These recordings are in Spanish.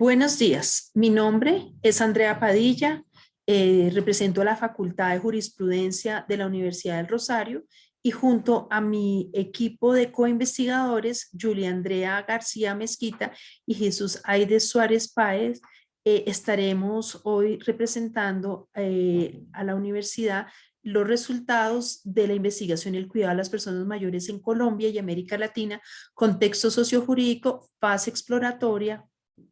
Buenos días, mi nombre es Andrea Padilla, represento a la Facultad de Jurisprudencia de la Universidad del Rosario y junto a mi equipo de coinvestigadores, Julia Andrea García Mezquita y Jesús Aides Suárez Páez, estaremos hoy representando a la universidad los resultados de la investigación y el cuidado de las personas mayores en Colombia y América Latina, contexto sociojurídico, fase exploratoria,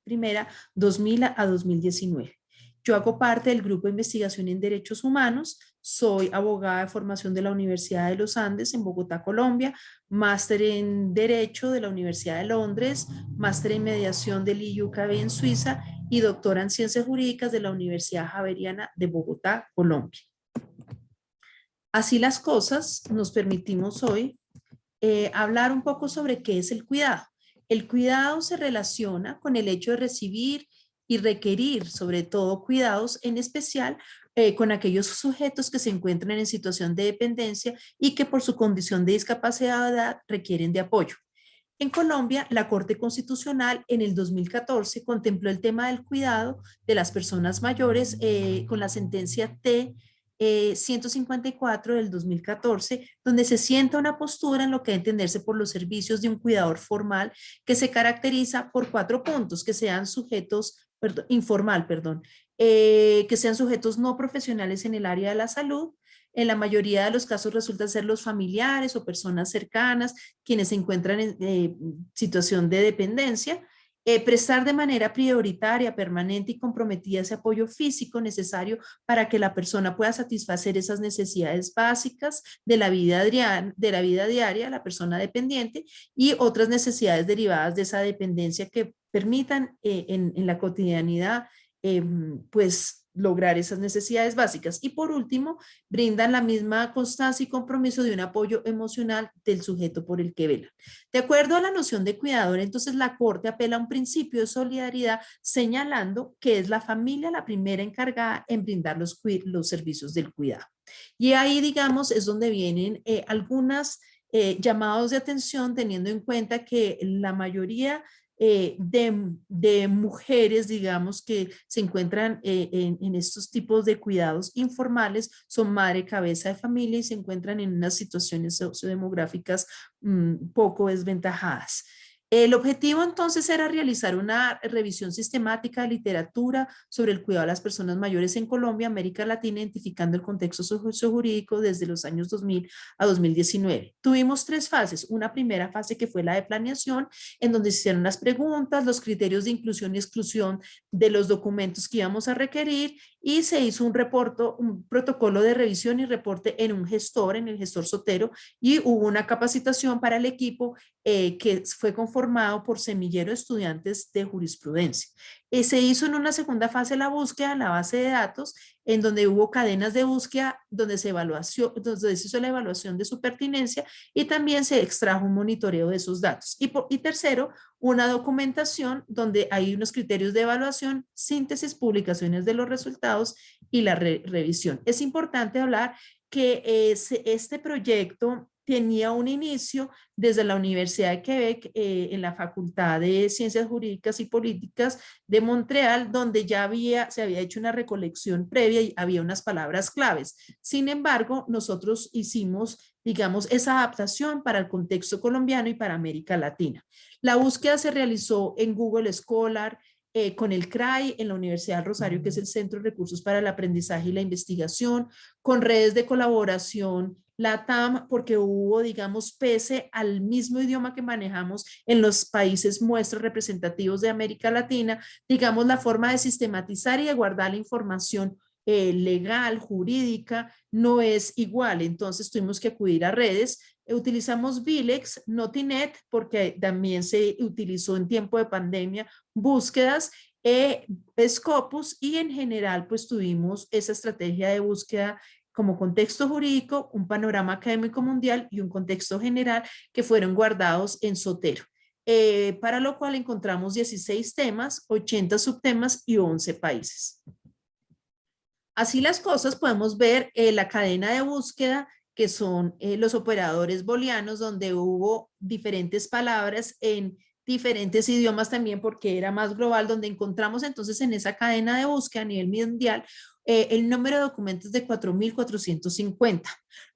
primera, 2000 a 2019. Yo hago parte del Grupo de Investigación en Derechos Humanos, soy abogada de formación de la Universidad de los Andes en Bogotá, Colombia, máster en Derecho de la Universidad de Londres, máster en Mediación del IUCB en Suiza y doctora en Ciencias Jurídicas de la Universidad Javeriana de Bogotá, Colombia. Así las cosas, nos permitimos hoy hablar un poco sobre qué es el cuidado. El cuidado se relaciona con el hecho de recibir y requerir, sobre todo, cuidados, en especial con aquellos sujetos que se encuentran en situación de dependencia y que por su condición de discapacidad o edad requieren de apoyo. En Colombia, la Corte Constitucional en el 2014 contempló el tema del cuidado de las personas mayores con la sentencia T 154 del 2014, donde se sienta una postura en lo que debe entenderse por los servicios de un cuidador formal que se caracteriza por 4 puntos: que sean sujetos, que sean sujetos no profesionales en el área de la salud. En la mayoría de los casos resulta ser los familiares o personas cercanas quienes se encuentran en situación de dependencia. Prestar de manera prioritaria, permanente y comprometida ese apoyo físico necesario para que la persona pueda satisfacer esas necesidades básicas de la vida diaria, la persona dependiente, y otras necesidades derivadas de esa dependencia que permitan en la cotidianidad pues lograr esas necesidades básicas. Y por último, brindan la misma constancia y compromiso de un apoyo emocional del sujeto por el que velan. De acuerdo a la noción de cuidador, entonces la Corte apela a un principio de solidaridad, señalando que es la familia la primera encargada en brindar los servicios del cuidado. Y ahí, digamos, es donde vienen algunas llamados de atención, teniendo en cuenta que la mayoría de mujeres, digamos, que se encuentran en estos tipos de cuidados informales, son madre cabeza de familia y se encuentran en unas situaciones sociodemográficas poco desventajadas. El objetivo entonces era realizar una revisión sistemática de literatura sobre el cuidado de las personas mayores en Colombia, América Latina, identificando el contexto sociojurídico desde los años 2000 a 2019. Tuvimos 3 fases. Una primera fase que fue la de planeación, en donde se hicieron las preguntas, los criterios de inclusión y exclusión de los documentos que íbamos a requerir, y se hizo un protocolo de revisión y reporte en en el gestor Sotero, y hubo una capacitación para el equipo que fue conformado por semillero de estudiantes de jurisprudencia. Se hizo en una segunda fase la búsqueda en la base de datos, en donde hubo cadenas de búsqueda, donde se hizo la evaluación de su pertinencia y también se extrajo un monitoreo de esos datos. Y tercero, una documentación donde hay unos criterios de evaluación, síntesis, publicaciones de los resultados y la revisión. Es importante hablar que este proyecto tenía un inicio desde la Universidad de Quebec, en la Facultad de Ciencias Jurídicas y Políticas de Montreal, donde ya se había hecho una recolección previa y había unas palabras claves. Sin embargo, nosotros hicimos, digamos, esa adaptación para el contexto colombiano y para América Latina. La búsqueda se realizó en Google Scholar, con el CRAI en la Universidad del Rosario, que es el Centro de Recursos para el Aprendizaje y la Investigación, con redes de colaboración LATAM, porque hubo, digamos, pese al mismo idioma que manejamos en los países muestros representativos de América Latina, digamos, la forma de sistematizar y de guardar la información legal, jurídica, no es igual. Entonces tuvimos que acudir a redes. Utilizamos Vilex, Notinet, porque también se utilizó en tiempo de pandemia búsquedas, Scopus, y en general pues tuvimos esa estrategia de búsqueda como contexto jurídico, un panorama académico mundial y un contexto general que fueron guardados en Sotero. Para lo cual encontramos 16 temas, 80 subtemas y 11 países. Así las cosas, podemos ver la cadena de búsqueda, que son los operadores booleanos, donde hubo diferentes palabras en diferentes idiomas también porque era más global, donde encontramos entonces en esa cadena de búsqueda a nivel mundial el número de documentos de 4.450.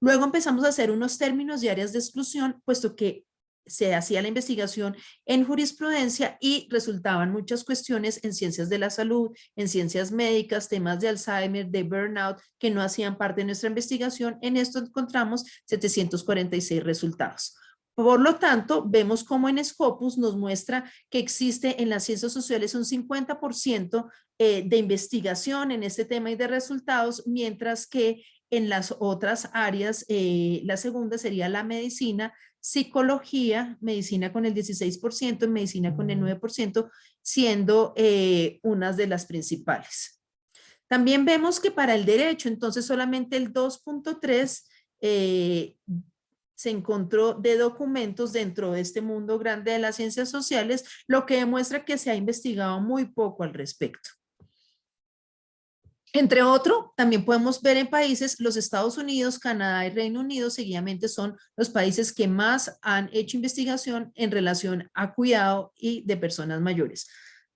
Luego empezamos a hacer unos términos y áreas de exclusión, puesto que se hacía la investigación en jurisprudencia y resultaban muchas cuestiones en ciencias de la salud, en ciencias médicas, temas de Alzheimer, de burnout, que no hacían parte de nuestra investigación. En esto encontramos 746 resultados. Por lo tanto, vemos cómo en Scopus nos muestra que existe en las ciencias sociales un 50% de investigación en este tema y de resultados, mientras que en las otras áreas, la segunda sería la medicina, psicología, medicina con el 16%, medicina con el 9%, siendo unas de las principales. También vemos que para el derecho, entonces solamente el 2.3 se encontró de documentos dentro de este mundo grande de las ciencias sociales, lo que demuestra que se ha investigado muy poco al respecto. Entre otros, también podemos ver en países, los Estados Unidos, Canadá y Reino Unido, seguidamente son los países que más han hecho investigación en relación a cuidado y de personas mayores.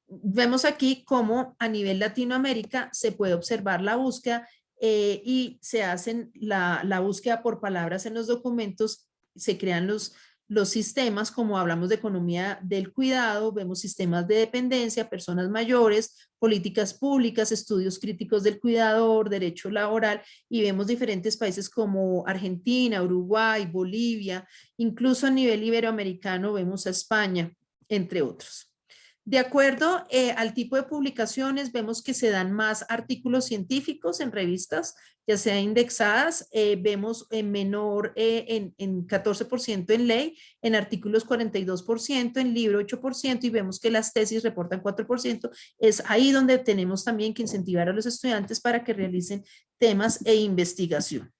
Vemos aquí cómo a nivel Latinoamérica se puede observar la búsqueda y se hacen la búsqueda por palabras en los documentos, se crean los sistemas, como hablamos de economía del cuidado, vemos sistemas de dependencia, personas mayores, políticas públicas, estudios críticos del cuidador, derecho laboral, y vemos diferentes países como Argentina, Uruguay, Bolivia, incluso a nivel iberoamericano vemos a España, entre otros. De acuerdo al tipo de publicaciones, vemos que se dan más artículos científicos en revistas, ya sea indexadas, vemos menor en 14% en ley, en artículos 42%, en libro 8%, y vemos que las tesis reportan 4%. Es ahí donde tenemos también que incentivar a los estudiantes para que realicen temas e investigación.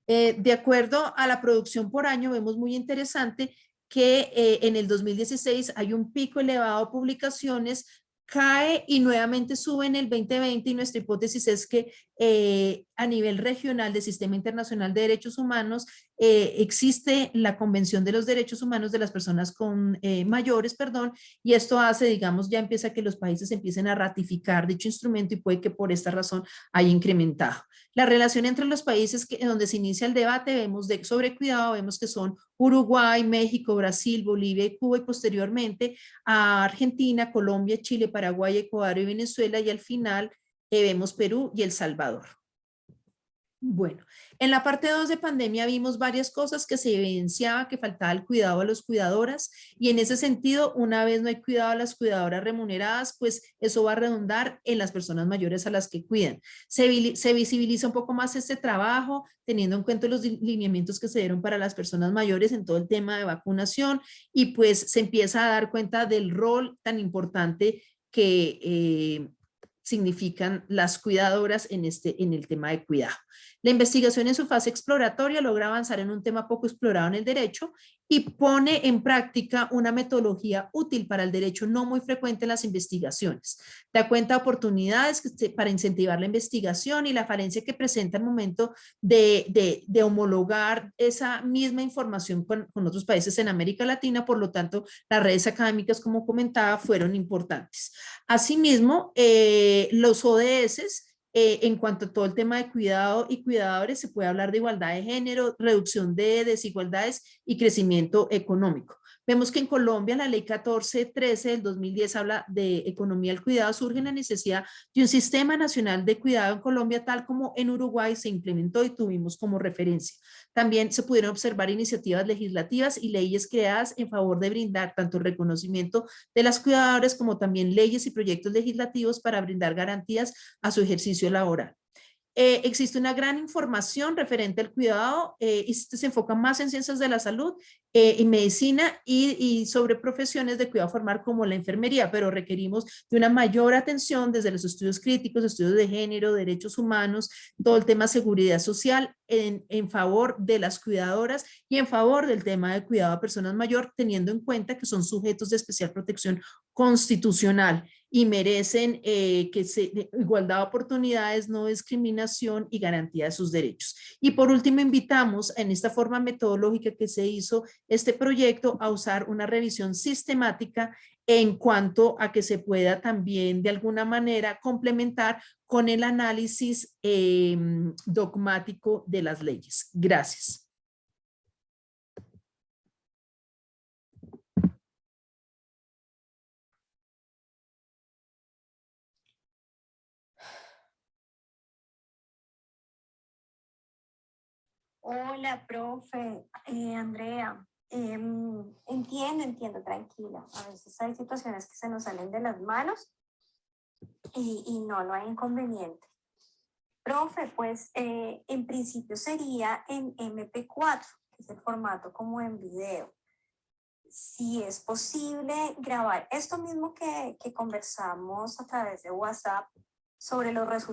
De acuerdo a la producción por año, vemos muy interesante que en el 2016 hay un pico elevado de publicaciones, cae y nuevamente sube en el 2020, y nuestra hipótesis es que a nivel regional del Sistema Internacional de Derechos Humanos existe la Convención de los Derechos Humanos de las Personas con mayores, perdón, y esto hace, digamos, ya empieza que los países empiecen a ratificar dicho instrumento y puede que por esta razón haya incrementado. La relación entre los países donde se inicia el debate, vemos sobre cuidado, vemos que son Uruguay, México, Brasil, Bolivia y Cuba, y posteriormente a Argentina, Colombia, Chile, Paraguay, Ecuador y Venezuela, y al final vemos Perú y El Salvador. Bueno, en la parte 2 de pandemia vimos varias cosas que se evidenciaba que faltaba el cuidado a las cuidadoras, y en ese sentido, una vez no hay cuidado a las cuidadoras remuneradas, pues eso va a redundar en las personas mayores a las que cuidan. Se visibiliza un poco más este trabajo, teniendo en cuenta los lineamientos que se dieron para las personas mayores en todo el tema de vacunación, y pues se empieza a dar cuenta del rol tan importante que significan las cuidadoras en el tema de cuidado. La investigación en su fase exploratoria logra avanzar en un tema poco explorado en el derecho y pone en práctica una metodología útil para el derecho no muy frecuente en las investigaciones. Da cuenta de oportunidades para incentivar la investigación y la falencia que presenta al momento de homologar esa misma información con otros países en América Latina. Por lo tanto, las redes académicas, como comentaba, fueron importantes. Asimismo, los ODS, en cuanto a todo el tema de cuidado y cuidadores, se puede hablar de igualdad de género, reducción de desigualdades y crecimiento económico. Vemos que en Colombia la ley 1413 del 2010 habla de economía del cuidado, surge la necesidad de un sistema nacional de cuidado en Colombia, tal como en Uruguay se implementó y tuvimos como referencia. También se pudieron observar iniciativas legislativas y leyes creadas en favor de brindar tanto el reconocimiento de las cuidadoras como también leyes y proyectos legislativos para brindar garantías a su ejercicio laboral. Existe una gran información referente al cuidado y se enfoca más en ciencias de la salud, en medicina y sobre profesiones de cuidado formal como la enfermería, pero requerimos de una mayor atención desde los estudios críticos, estudios de género, derechos humanos, todo el tema de seguridad social en favor de las cuidadoras y en favor del tema de cuidado a personas mayores, teniendo en cuenta que son sujetos de especial protección constitucional y merecen igualdad de oportunidades, no discriminación y garantía de sus derechos. Y por último, invitamos en esta forma metodológica que se hizo este proyecto a usar una revisión sistemática en cuanto a que se pueda también de alguna manera complementar con el análisis dogmático de las leyes. Gracias. Hola, profe, Andrea. Entiendo, tranquila. A veces hay situaciones que se nos salen de las manos y no hay inconveniente. Profe, pues en principio sería en MP4, que es el formato como en video. Si es posible grabar esto mismo que conversamos a través de WhatsApp sobre los resultados